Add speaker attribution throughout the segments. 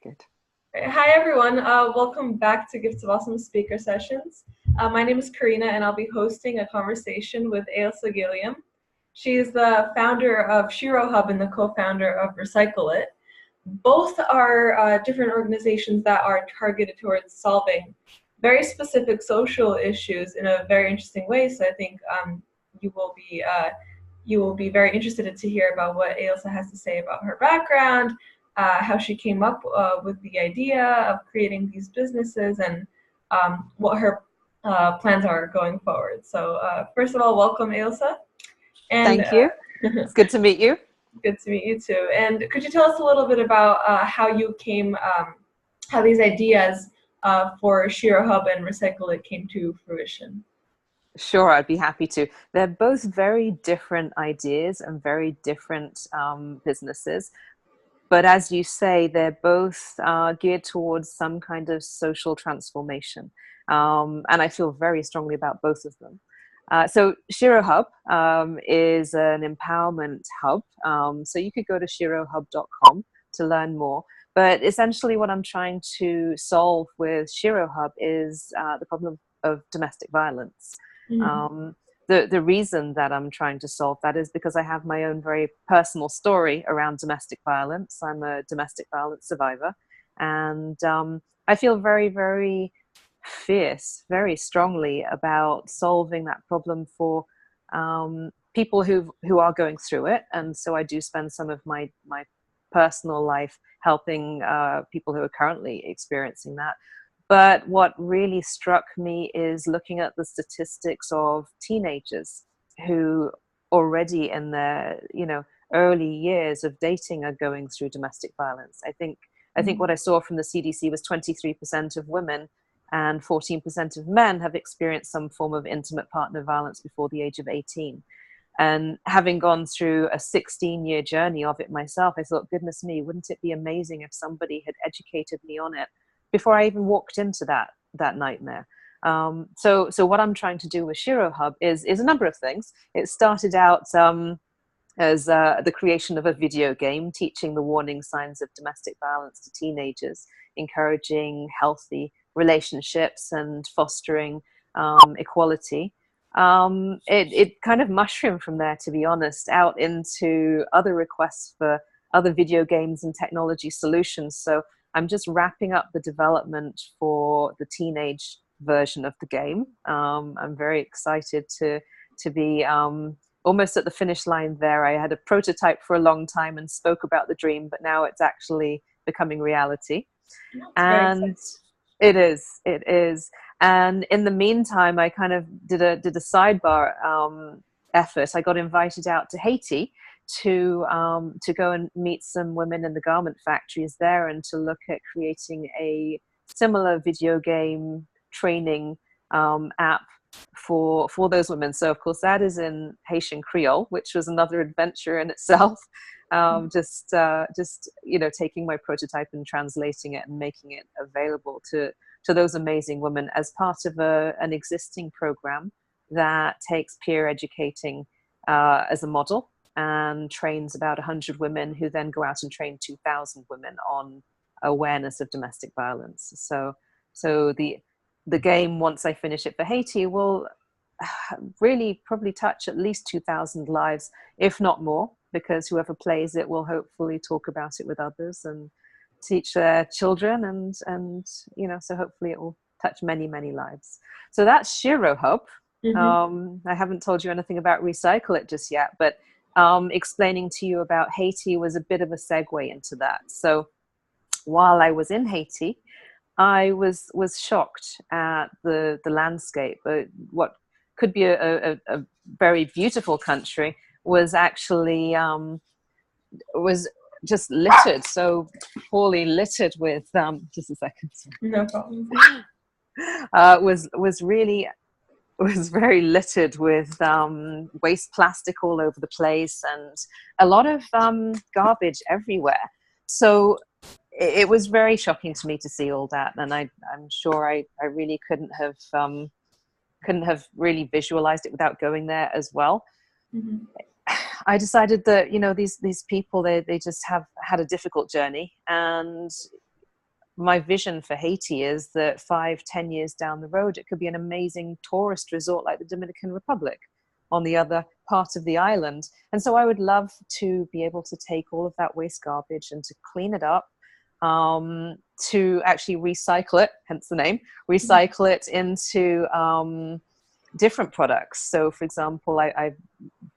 Speaker 1: Good.
Speaker 2: Hi, everyone. Welcome back to Gifts of Awesome Speaker Sessions. My name is Karina, and I'll be hosting a conversation with Ailsa Gilliam. She is the founder of Shiro Hub and the co-founder of Recycle It. Both are different organizations that are targeted towards solving very specific social issues in a very interesting way. So I think you will be very interested to hear about what Ailsa has to say about her background, how she came up with the idea of creating these businesses, and what her plans are going forward. So first of all, welcome, Ailsa. And
Speaker 1: Thank you. It's good to meet you.
Speaker 2: good to meet you too. And could you tell us a little bit about how these ideas for Shiro Hub and Recycle It came to fruition?
Speaker 1: Sure, I'd be happy to. They're both very different ideas and very different businesses. But as you say, they're both geared towards some kind of social transformation. And I feel very strongly about both of them. So Shiro Hub is an empowerment hub. So you could go to shirohub.com to learn more. But essentially what I'm trying to solve with Shiro Hub is the problem of domestic violence.
Speaker 2: Mm-hmm.
Speaker 1: Um, the reason that I'm trying to solve that is because I have my own very personal story around domestic violence. I'm a domestic violence survivor, and I feel very, very fierce, very strongly about solving that problem for people who are going through it. And so I do spend some of my personal life helping people who are currently experiencing that. But what really struck me is looking at the statistics of teenagers who already in their, early years of dating are going through domestic violence. I think what I saw from the CDC was 23% of women and 14% of men have experienced some form of intimate partner violence before the age of 18. And having gone through a 16-year journey of it myself, I thought, goodness me, wouldn't it be amazing if somebody had educated me on it before I even walked into that nightmare. So what I'm trying to do with Shiro Hub is a number of things. It started out as the creation of a video game teaching the warning signs of domestic violence to teenagers, encouraging healthy relationships and fostering equality. It kind of mushroomed from there, to be honest, out into other requests for other video games and technology solutions. So I'm just wrapping up the development for the teenage version of the game. I'm very excited to be almost at the finish line there. I had a prototype for a long time and spoke about the dream, but now it's actually becoming reality.
Speaker 2: That's very
Speaker 1: And
Speaker 2: exciting.
Speaker 1: it is. And in the meantime, I kind of did a sidebar effort. I got invited out to Haiti to go and meet some women in the garment factories there and to look at creating a similar video game training app for those women. So of course that is in Haitian Creole, which was another adventure in itself. Just taking my prototype and translating it and making it available to those amazing women as part of an existing program that takes peer educating as a model and trains about 100 women who then go out and train 2,000 women on awareness of domestic violence. So the game, once I finish it for Haiti, will really probably touch at least 2,000 lives, if not more, because whoever plays it will hopefully talk about it with others and teach their children, and so hopefully it will touch many, many lives. So that's Shiro Hub.
Speaker 2: Mm-hmm.
Speaker 1: I haven't told you anything about Recycle It just yet, but explaining to you about Haiti was a bit of a segue into that. So while I was in Haiti, I was shocked at the landscape. What could be a very beautiful country was actually was just littered, so poorly littered with just a second.
Speaker 2: No problem.
Speaker 1: Was really was very littered with waste plastic all over the place and a lot of garbage everywhere. So it was very shocking to me to see all that, and I'm sure I really couldn't have really visualized it without going there as well.
Speaker 2: Mm-hmm.
Speaker 1: I decided that these people they just have had a difficult journey, and my vision for Haiti is that 5-10 years down the road, it could be an amazing tourist resort like the Dominican Republic on the other part of the island. And so I would love to be able to take all of that waste garbage and to clean it up, to actually recycle it, hence the name, recycle it into different products. So for example, I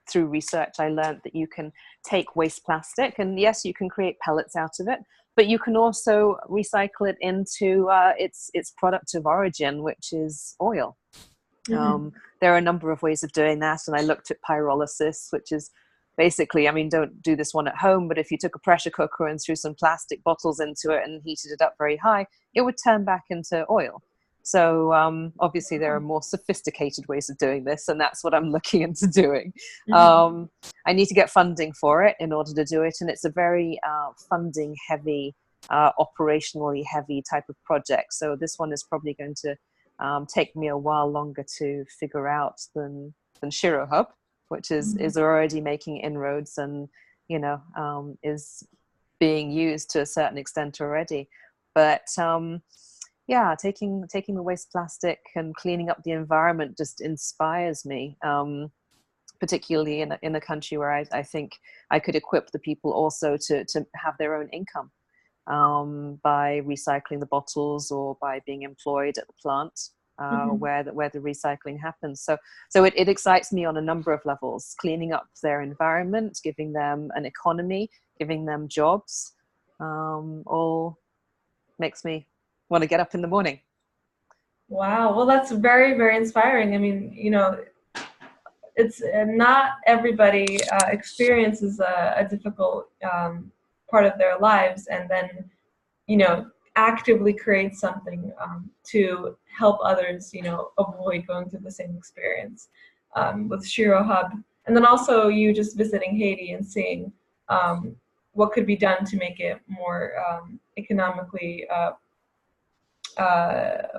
Speaker 1: through research, I learned that you can take waste plastic, and yes, you can create pellets out of it, but you can also recycle it into its product of origin, which is oil. There are a number of ways of doing that, and I looked at pyrolysis, which is basically, I mean, don't do this one at home, but if you took a pressure cooker and threw some plastic bottles into it and heated it up very high, it would turn back into oil. So obviously there are more sophisticated ways of doing this, and that's what I'm looking into doing. I need to get funding for it in order to do it, and it's a very funding heavy, operationally heavy type of project. So this one is probably going to take me a while longer to figure out than Shiro Hub, which is already making inroads and, you know, is being used to a certain extent already. But yeah, taking the waste plastic and cleaning up the environment just inspires me, particularly in a country where I think I could equip the people also to have their own income by recycling the bottles or by being employed at the plant where the recycling happens. So it excites me on a number of levels: cleaning up their environment, giving them an economy, giving them jobs, all makes me want to get up in the morning.
Speaker 2: Wow. Well, that's very, very inspiring. I mean, you know, it's not everybody experiences a difficult part of their lives and then, you know, actively create something to help others, you know, avoid going through the same experience with Shiro Hub. And then also you just visiting Haiti and seeing what could be done to make it more economically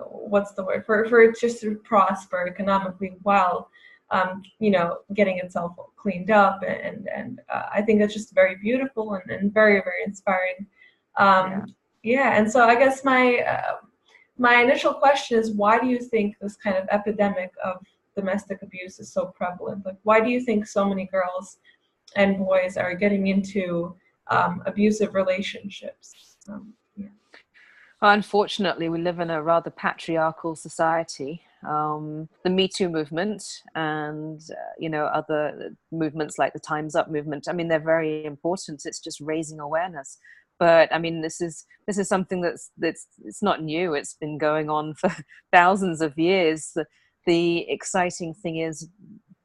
Speaker 2: what's the word for it just to prosper economically while you know, getting itself cleaned up, and I think that's just very beautiful and very, very inspiring. Yeah, and so I guess my initial question is, why do you think this kind of epidemic of domestic abuse is so prevalent? Like, why do you think so many girls and boys are getting into abusive relationships?
Speaker 1: Unfortunately, we live in a rather patriarchal society. The Me Too movement and you know, other movements like the Time's Up movement, I mean, they're very important. It's just raising awareness. But I mean, this is something that's it's not new. It's been going on for thousands of years. The exciting thing is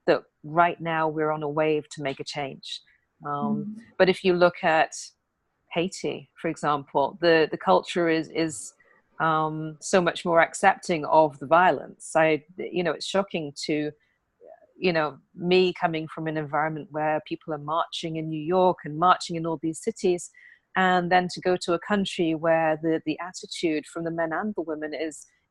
Speaker 1: that right now we're on a wave to make a change. But if you look at Haiti, for example, the culture is so much more accepting of the violence. You know, it's shocking to, you know, me coming from an environment where people are marching in New York and marching in all these cities, and then to go to a country where the attitude from the men and the women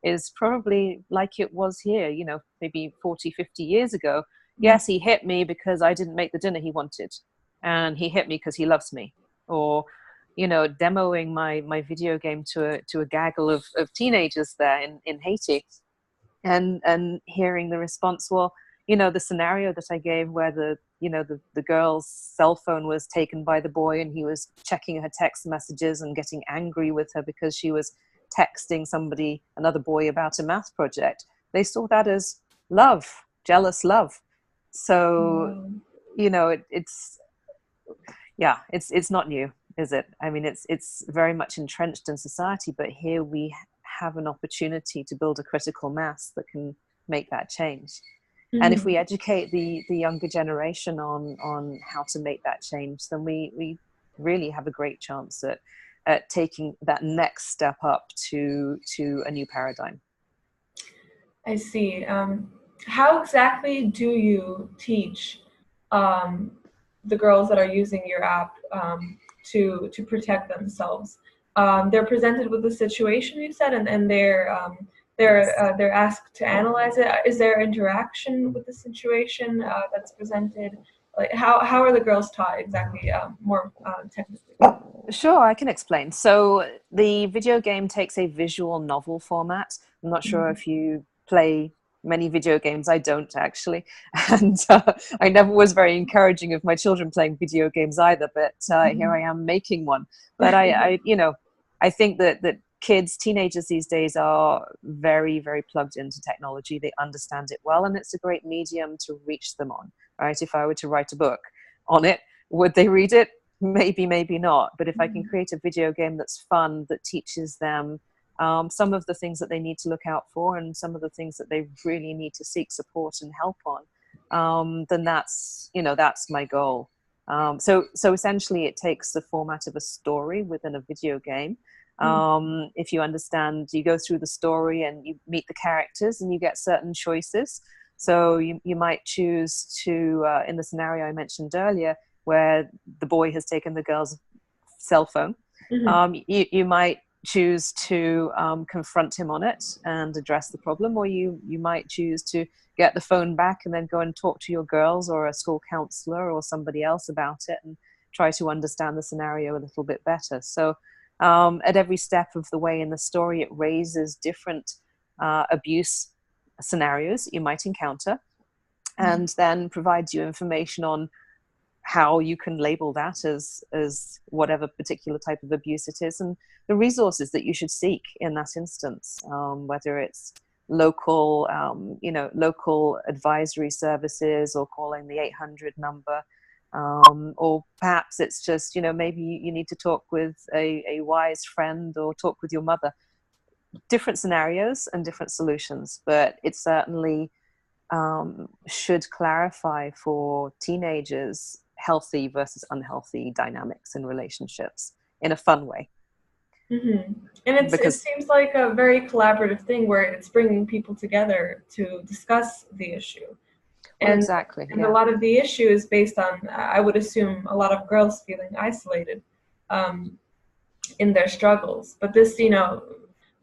Speaker 1: is probably like it was here, you know, maybe 40-50 years ago. Yes, he hit me because I didn't make the dinner he wanted, and he hit me because he loves me. Or, you know, demoing my video game to a gaggle of teenagers there in Haiti, and hearing the response. Well, you know, the scenario that I gave where the girl's cell phone was taken by the boy, and he was checking her text messages and getting angry with her because she was texting another boy about a math project. They saw that as love, jealous love. So, you know, it's not new, is it? I mean, it's very much entrenched in society, but here we have an opportunity to build a critical mass that can make that change. And if we educate the younger generation on how to make that change, then we really have a great chance at taking that next step up to a new paradigm.
Speaker 2: I see. How exactly do you teach the girls that are using your app to protect themselves? They're presented with the situation, you said, and they're asked to analyze it. Is there interaction with the situation that's presented, Like how are the girls taught exactly, more technically?
Speaker 1: Sure, I can explain. So the video game takes a visual novel format. I'm not sure
Speaker 2: Mhm.
Speaker 1: if you play many video games. I don't actually, and I never was very encouraging of my children playing video games either. But here I
Speaker 2: Mhm.
Speaker 1: am making one. But I think that kids, teenagers these days are very, very plugged into technology. They understand it well, and it's a great medium to reach them on. Right? If I were to write a book on it, would they read it? Maybe, maybe not. But if I can
Speaker 2: Mhm.
Speaker 1: create a video game that's fun, that teaches them some of the things that they need to look out for and some of the things that they really need to seek support and help on, then that's my goal. So essentially, it takes the format of a story within a video game.
Speaker 2: Mhm.
Speaker 1: If you understand, you go through the story and you meet the characters and you get certain choices. So you might choose to, in the scenario I mentioned earlier, where the boy has taken the girl's cell phone,
Speaker 2: Mhm.
Speaker 1: you might choose to confront him on it and address the problem, or you might choose to get the phone back and then go and talk to your girls or a school counselor or somebody else about it and try to understand the scenario a little bit better. So at every step of the way in the story, it raises different abuse scenarios you might encounter
Speaker 2: Mhm.
Speaker 1: and then provides you information on how you can label that as whatever particular type of abuse it is, and the resources that you should seek in that instance, whether it's local advisory services or calling the 800 number, or perhaps it's just maybe you need to talk with a wise friend or talk with your mother. Different scenarios and different solutions, but it certainly should clarify for teenagers healthy versus unhealthy dynamics in relationships in a fun way.
Speaker 2: Mhm. And it
Speaker 1: Because,
Speaker 2: seems like a very collaborative thing where it's bringing people together to discuss the issue.
Speaker 1: well,
Speaker 2: And
Speaker 1: exactly,
Speaker 2: a
Speaker 1: yeah.
Speaker 2: lot of the issue is based on, I would assume, a lot of girls feeling isolated, um, in their struggles. But this,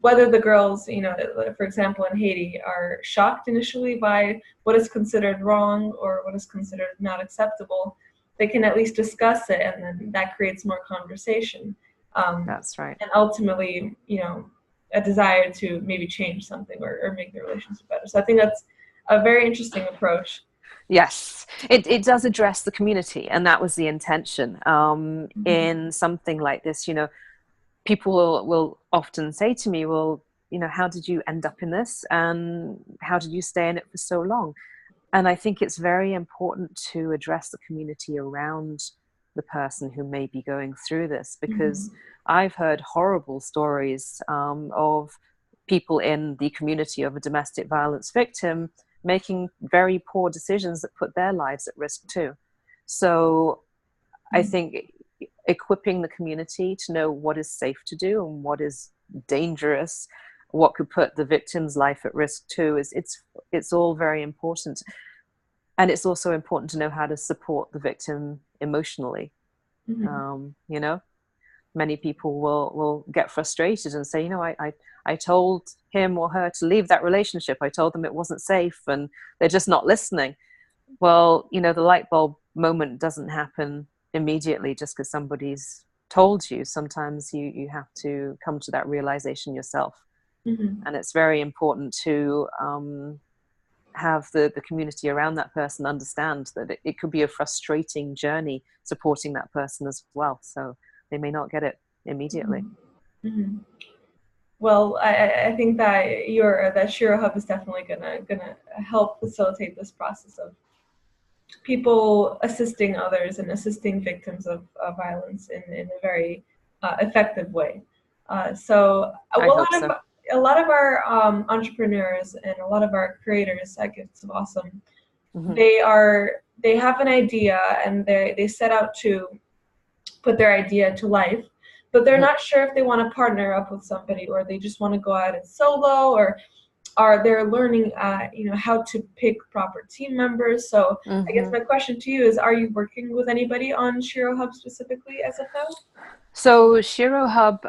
Speaker 2: whether the girls, for example, in Haiti, are shocked initially by what is considered wrong or what is considered not acceptable, they can at least discuss it, and then that creates more conversation.
Speaker 1: That's right.
Speaker 2: And ultimately, a desire to maybe change something or make the relationship better. So I think that's a very interesting approach.
Speaker 1: Yes, it does address the community, and that was the intention.
Speaker 2: Mhm.
Speaker 1: In something like this, people will often say to me, well, how did you end up in this? And how did you stay in it for so long? And I think it's very important to address the community around the person who may be going through this, because
Speaker 2: Mhm.
Speaker 1: I've heard horrible stories of people in the community of a domestic violence victim making very poor decisions that put their lives at risk too. So I
Speaker 2: Mhm.
Speaker 1: think equipping the community to know what is safe to do and what is dangerous, what could put the victim's life at risk too, is it's all very important. And it's also important to know how to support the victim emotionally.
Speaker 2: Mhm.
Speaker 1: um, you know Many people will get frustrated and say, I told him or her to leave that relationship, I told them it wasn't safe, and they're just not listening. Well, the light bulb moment doesn't happen immediately just because somebody's told you. Sometimes you have to come to that realization yourself,
Speaker 2: Mhm.
Speaker 1: and it's very important to have the community around that person understand that it could be a frustrating journey supporting that person as well. So they may not get it immediately.
Speaker 2: Mhm. Mhm. Well, I think that that Shiro Hub is definitely gonna help facilitate this process of people assisting others and assisting victims of violence in a very effective way.
Speaker 1: I hope so.
Speaker 2: A lot of our entrepreneurs and a lot of our creators at Gifts of Awesome,
Speaker 1: Hmm.
Speaker 2: they have an idea and they set out to put their idea to life, but they're
Speaker 1: Hmm.
Speaker 2: not sure if they want to partner up with somebody or they just want to go out and solo, or they're learning how to pick proper team members. So I guess my question to you is, are you working with anybody on Shiro Hub specifically as of now?
Speaker 1: So Shiro Hub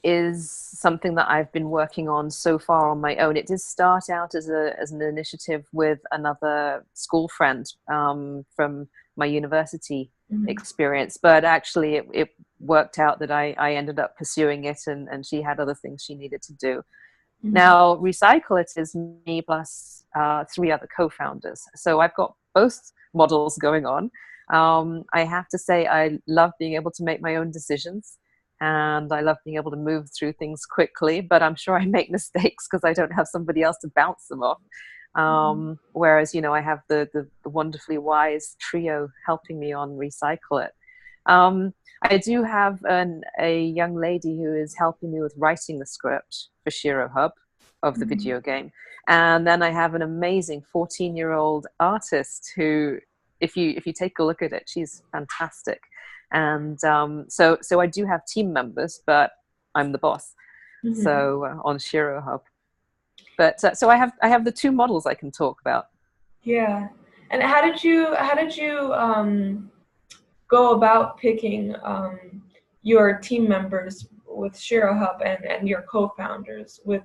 Speaker 1: is something that I've been working on so far on my own. It did start out as an initiative with another school friend from my university experience, but actually it worked out that I ended up pursuing it, and she had other things she needed to do. Now, Recycle It is me plus 3 other co-founders. So I've got both models going on. I have to say I love being able to make my own decisions, and I love being able to move through things quickly, but I'm sure I make mistakes because I don't have somebody else to bounce them off. Whereas, I have the wonderfully wise trio helping me on Recycle It. I do have a young lady who is helping me with writing the script for Shiro Hub of the video game. And then I have an amazing 14-year-old artist who, if you take a look at it, she's fantastic. And so I do have team members, but I'm the boss. So on Shiro Hub. But so I have the 2 models I can talk about.
Speaker 2: Yeah. And how did you go about picking your team members with Shiro Hub and your co-founders with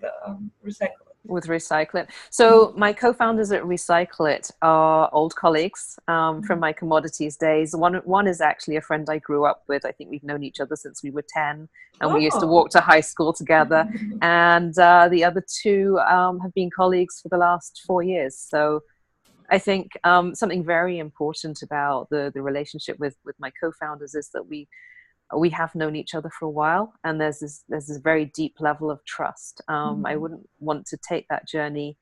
Speaker 2: Recycle It?
Speaker 1: With Recycle It. So my co-founders at Recycle It are old colleagues from my commodities days. One is actually a friend I grew up with. I think we've known each other since we were 10, and we used to walk to high school together. And the other 2 have been colleagues for the last 4 years. So I think something very important about the relationship with my co-founders is that we have known each other for a while, and there's this very deep level of trust. I wouldn't want to take that journey.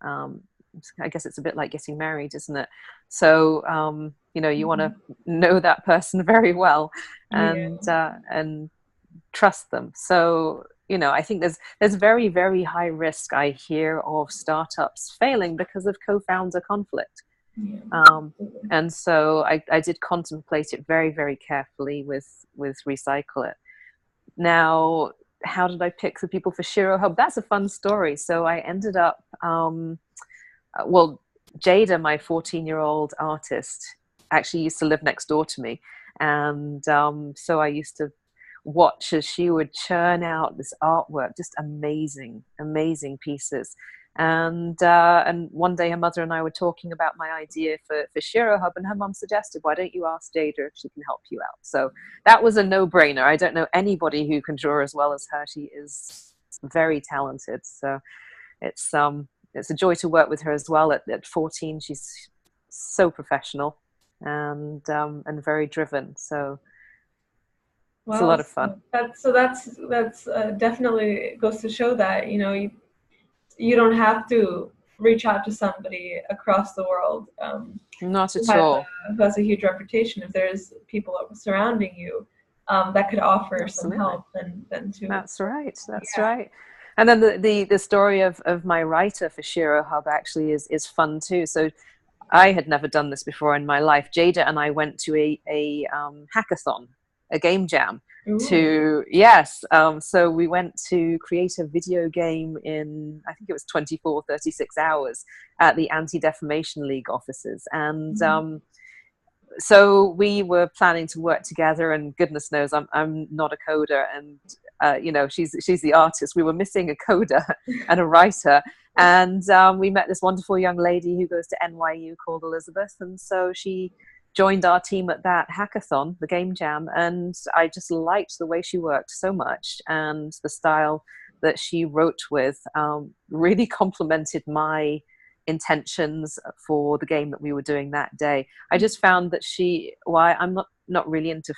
Speaker 1: I guess it's a bit like getting married, isn't it? So you want to know that person very well, and trust them. So I think there's very, very high risk, I hear, of startups failing because of co-founder conflict. And so I did contemplate it very, very carefully with Recycle It. Now, how did I pick the people for Shiro Hub? That's a fun story. So I ended up, Jada, my 14-year-old artist, actually used to live next door to me. And so I used to watch as she would churn out this artwork, just amazing, amazing pieces. And one day her mother and I were talking about my idea for Shiro Hub, and her mum suggested, why don't you ask Jada if she can help you out? So that was a no-brainer. I don't know anybody who can draw as well as her. She is very talented. So it's a joy to work with her as well. At 14, she's so professional and very driven. So it's a lot of fun.
Speaker 2: That's definitely goes to show that you don't have to reach out to somebody across the world.
Speaker 1: Not at all.
Speaker 2: Who has a huge reputation. If there's people surrounding you that could offer some help, then too.
Speaker 1: That's right. That's right. And then the story of my writer for Shiro Hub actually is fun too. So I had never done this before in my life. Jada and I went to a hackathon, a game jam. So we went to create a video game in, I think it was 36 hours at the Anti-Defamation League offices. And so we were planning to work together, and goodness knows I'm not a coder, and she's the artist. We were missing a coder and a writer, and we met this wonderful young lady who goes to NYU called Elizabeth, and so she joined our team at that hackathon, the game jam, and I just liked the way she worked so much, and the style that she wrote with really complemented my intentions for the game that we were doing that day. I just found that I'm not really into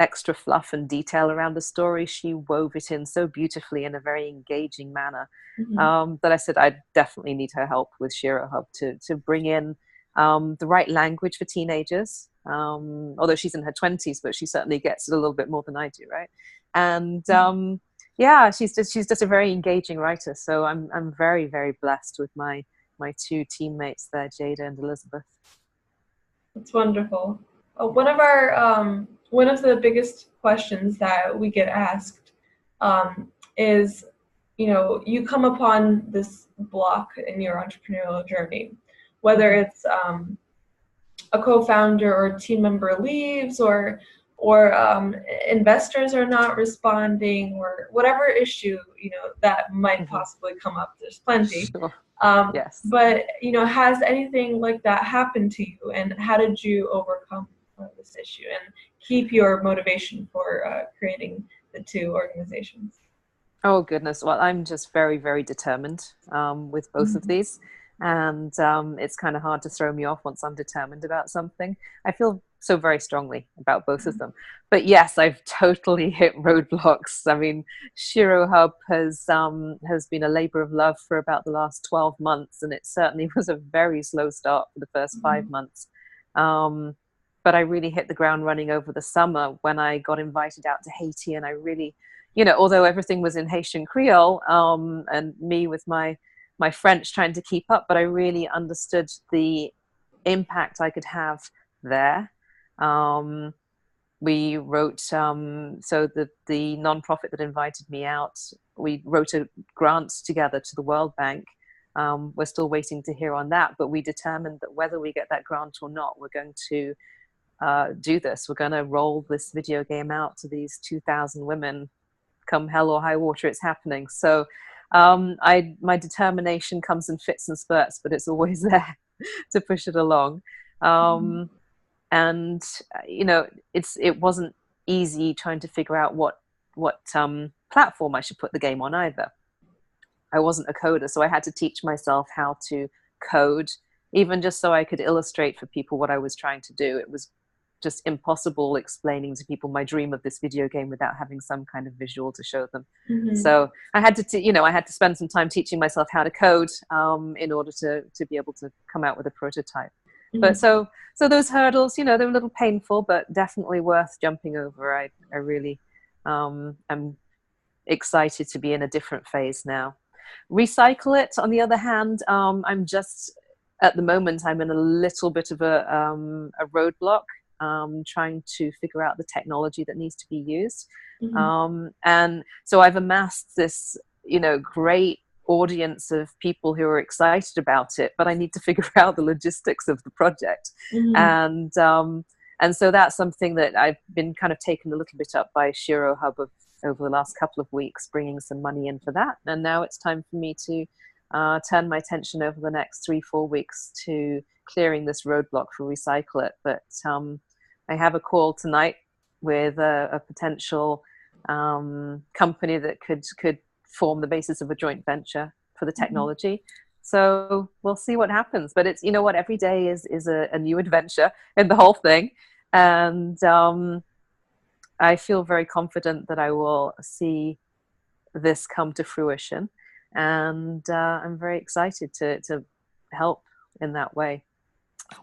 Speaker 1: extra fluff and detail around the story. She wove it in so beautifully in a very engaging manner that I said I definitely need her help with Shiro Hub to bring in the right language for teenagers, although she's in her 20s, but she certainly gets it a little bit more than I do, right? And she's just a very engaging writer. So I'm very, very blessed with my 2 teammates there, Jada and Elizabeth.
Speaker 2: That's wonderful. One of the biggest questions that we get asked is, you come upon this block in your entrepreneurial journey, whether it's a co-founder or team member leaves, or investors are not responding, or whatever issue that might possibly come up. There's plenty.
Speaker 1: Sure. Yes.
Speaker 2: But has anything like that happened to you, and how did you overcome this issue and keep your motivation for creating the two organizations?
Speaker 1: Oh goodness. Well, I'm just very, very determined with both of these. And it's kind of hard to throw me off once I'm determined about something. I feel so very strongly about both of them. But yes, I've totally hit roadblocks. I mean, Shiro Hub has been a labor of love for about the last 12 months, and it certainly was a very slow start for the first 5 months. But I really hit the ground running over the summer when I got invited out to Haiti, and I really, although everything was in Haitian Creole, and me with my French trying to keep up, but I really understood the impact I could have there. We wrote, so the nonprofit that invited me out, we wrote a grant together to the World Bank. We're still waiting to hear on that, but we determined that whether we get that grant or not, we're going to do this. We're going to roll this video game out to these 2,000 women. Come hell or high water, it's happening. So my determination comes in fits and spurts, but it's always there to push it along. And it wasn't easy trying to figure out what platform I should put the game on either. I wasn't a coder, so I had to teach myself how to code, even just so I could illustrate for people what I was trying to do. It was just impossible explaining to people my dream of this video game without having some kind of visual to show them. So I had to, I had to spend some time teaching myself how to code in order to be able to come out with a prototype. But so those hurdles, they were a little painful, but definitely worth jumping over. I really am excited to be in a different phase now. Recycle It, on the other hand, I'm just, at the moment, I'm in a little bit of a roadblock. Trying to figure out the technology that needs to be used. And so I've amassed this, great audience of people who are excited about it, but I need to figure out the logistics of the project. And so that's something that I've been kind of taken a little bit up by Shiro Hub over the last couple of weeks, bringing some money in for that. And now it's time for me to turn my attention over the next 3-4 weeks to clearing this roadblock for Recycle It. But I have a call tonight with a potential company that could form the basis of a joint venture for the technology. So we'll see what happens. But it's, every day is a new adventure in the whole thing. And I feel very confident that I will see this come to fruition. And I'm very excited to help in that way.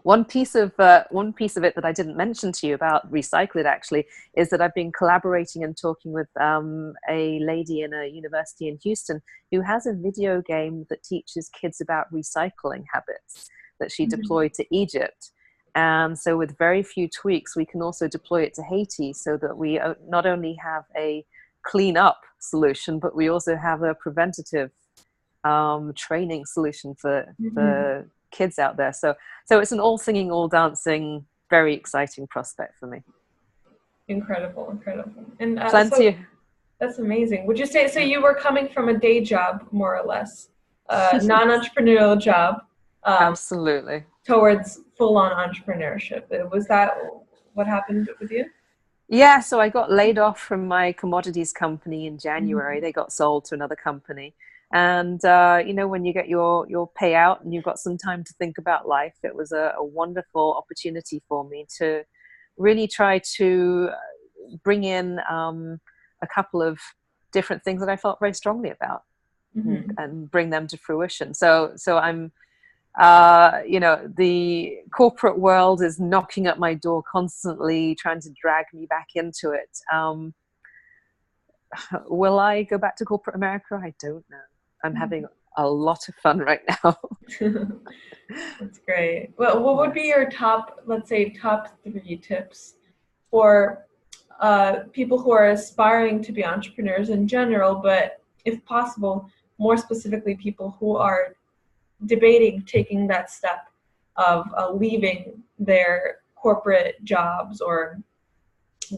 Speaker 1: One piece of it that I didn't mention to you about Recycle It actually is that I've been collaborating and talking with a lady in a university in Houston who has a video game that teaches kids about recycling habits that she deployed to Egypt. And so with very few tweaks, we can also deploy it to Haiti so that we not only have a clean up solution, but we also have a preventative training solution for kids out there. So it's an all singing, all dancing, very exciting prospect for me.
Speaker 2: Incredible. And
Speaker 1: Plenty.
Speaker 2: that's amazing. Would you say, so you were coming from a day job, more or less, non-entrepreneurial job,
Speaker 1: absolutely,
Speaker 2: towards full-on entrepreneurship? Was that what happened with you?
Speaker 1: Yeah, so I got laid off from my commodities company in January. They got sold to another company. And, when you get your payout and you've got some time to think about life, it was a wonderful opportunity for me to really try to bring in a couple of different things that I felt very strongly about and bring them to fruition. So I'm, the corporate world is knocking at my door constantly, trying to drag me back into it. Will I go back to corporate America? I don't know. I'm having a lot of fun right now.
Speaker 2: That's great. Well, what would be your top 3 tips for people who are aspiring to be entrepreneurs in general, but if possible, more specifically people who are debating taking that step of leaving their corporate jobs or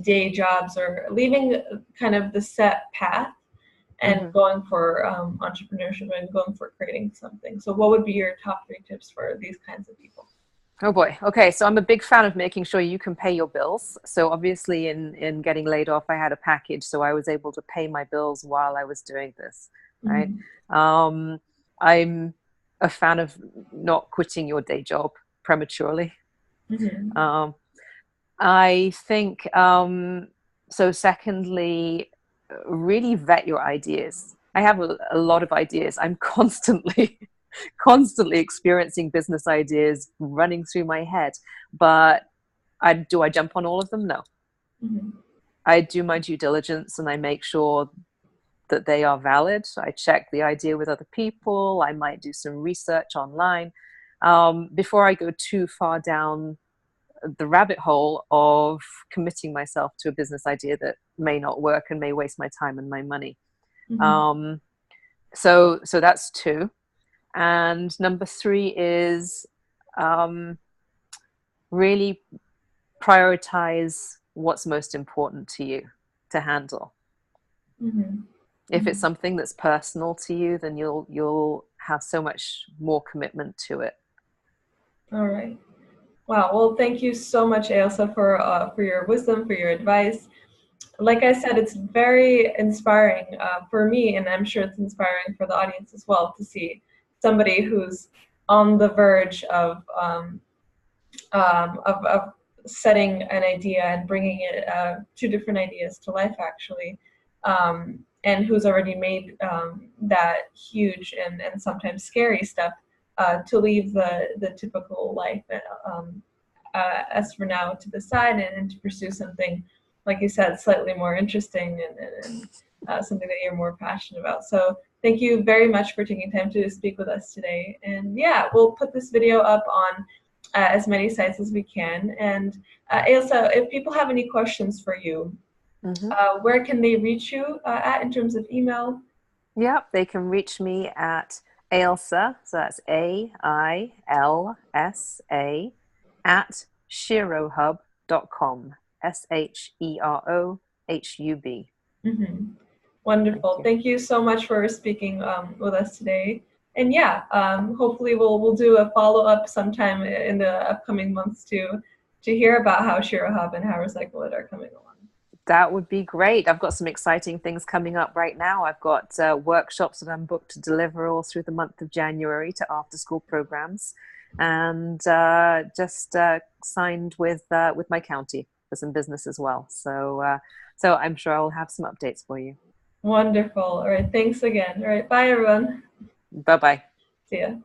Speaker 2: day jobs, or leaving kind of the set path and going for entrepreneurship and going for creating something. So what would be your top 3 tips for these kinds of people?
Speaker 1: Oh boy. Okay. So I'm a big fan of making sure you can pay your bills. So obviously in getting laid off, I had a package. So I was able to pay my bills while I was doing this. Right. I'm a fan of not quitting your day job prematurely. I think, so secondly, really vet your ideas. I have a lot of ideas. I'm constantly experiencing business ideas running through my head, but do I jump on all of them? No. I do my due diligence and I make sure that they are valid. I check the idea with other people. I might do some research online before I go too far down the rabbit hole of committing myself to a business idea that may not work and may waste my time and my money. So that's 2. And number 3 is really prioritize what's most important to you to handle. If it's something that's personal to you, then you'll have so much more commitment to it.
Speaker 2: All right. Wow. Well, thank you so much, Ailsa, for your wisdom, for your advice. Like I said, it's very inspiring for me, and I'm sure it's inspiring for the audience as well, to see somebody who's on the verge of setting an idea and bringing it 2 different ideas to life, actually, and who's already made that huge and sometimes scary step to leave the typical life as for now to the side and to pursue something, like you said, slightly more interesting and something that you're more passionate about. So thank you very much for taking time to speak with us today. And yeah, we'll put this video up on as many sites as we can. And Ailsa, if people have any questions for you, where can they reach you at in terms of email?
Speaker 1: Yeah, they can reach me at Ailsa, so that's AILSA, at sherohub.com, SHEROHUB.
Speaker 2: Wonderful. Thank you so much for speaking with us today. And yeah, hopefully we'll do a follow-up sometime in the upcoming months to hear about how SheroHub and how Recycle It are coming along.
Speaker 1: That would be great. I've got some exciting things coming up right now. I've got workshops that I'm booked to deliver all through the month of January to after-school programs, and just signed with my county for some business as well. So I'm sure I'll have some updates for you.
Speaker 2: Wonderful. All right. Thanks again. All right. Bye, everyone.
Speaker 1: Bye-bye.
Speaker 2: See ya.